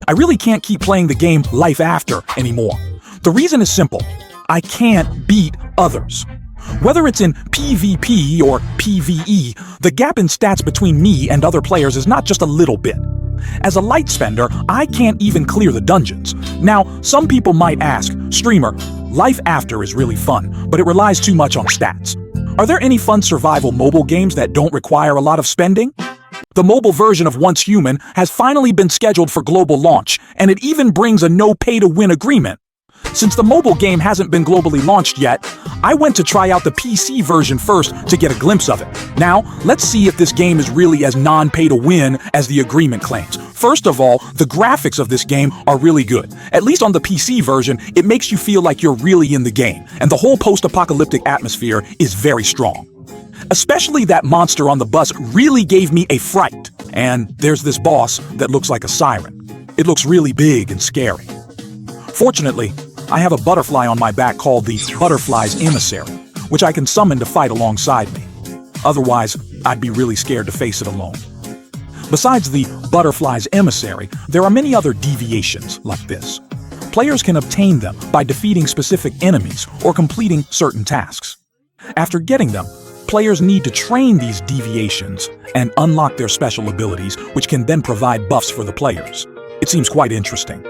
I really can't keep playing the game Life After anymore. The reason is simple. I can't beat others. Whether it's in PvP or PvE, the gap in stats between me and other players is not just a little bit. As a light spender, I can't even clear the dungeons. Now, some people might ask, "Streamer, Life After is really fun, but it relies too much on stats. Are there any fun survival mobile games that don't require a lot of spending?" The mobile version of OnceHuman has finally been scheduled for global launch, and it even brings a no-pay-to-win agreement. Since the mobile game hasn't been globally launched yet, I went to try out the PC version first to get a glimpse of it. Now, let's see if this game is really as non-pay-to-win as the agreement claims. First of all, the graphics of this game are really good. At least on the PC version, it makes you feel like you're really in the game, and the whole post-apocalyptic atmosphere is very strong. Especially that monster on the bus really gave me a fright. And there's this boss that looks like a siren. It looks really big and scary. Fortunately, I have a butterfly on my back called the Butterfly's Emissary, which I can summon to fight alongside me. Otherwise, I'd be really scared to face it alone. Besides the Butterfly's Emissary, there are many other deviations like this. Players can obtain them by defeating specific enemies or completing certain tasks. After getting them, players need to train these deviations and unlock their special abilities, which can then provide buffs for the players. It seems quite interesting.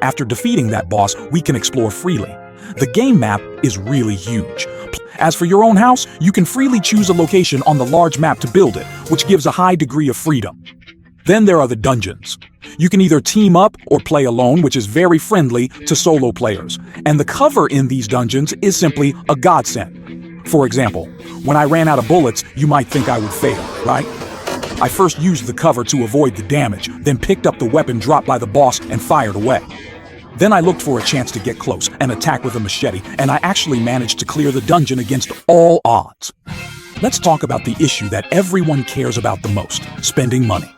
After defeating that boss, we can explore freely. The game map is really huge. As for your own house, you can freely choose a location on the large map to build it, which gives a high degree of freedom. Then there are the dungeons. You can either team up or play alone, which is very friendly to solo players. And the cover in these dungeons is simply a godsend. For example, when I ran out of bullets, you might think I would fail, right? I first used the cover to avoid the damage, then picked up the weapon dropped by the boss and fired away. Then I looked for a chance to get close and attack with a machete, and I actually managed to clear the dungeon against all odds. Let's talk about the issue that everyone cares about the most, spending money.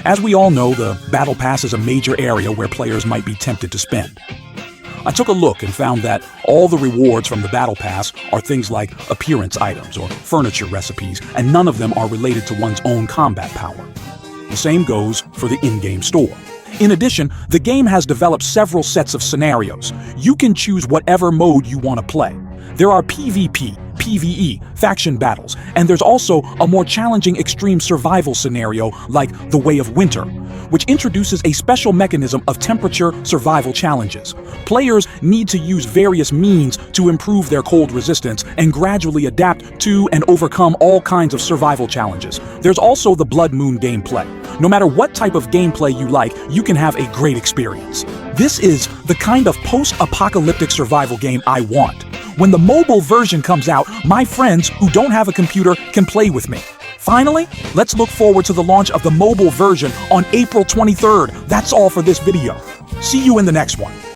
As we all know, the Battle Pass is a major area where players might be tempted to spend. I took a look and found that all the rewards from the Battle Pass are things like appearance items or furniture recipes, and none of them are related to one's own combat power. The same goes for the in-game store. In addition, the game has developed several sets of scenarios. You can choose whatever mode you want to play. There are PvP, PvE, faction battles, and there's also a more challenging extreme survival scenario like the Way of Winter, which introduces a special mechanism of temperature survival challenges. Players need to use various means to improve their cold resistance and gradually adapt to and overcome all kinds of survival challenges. There's also the Blood Moon gameplay. No matter what type of gameplay you like, you can have a great experience. This is the kind of post-apocalyptic survival game I want. When the mobile version comes out, my friends who don't have a computer can play with me. Finally, let's look forward to the launch of the mobile version on April 23rd. That's all for this video. See you in the next one.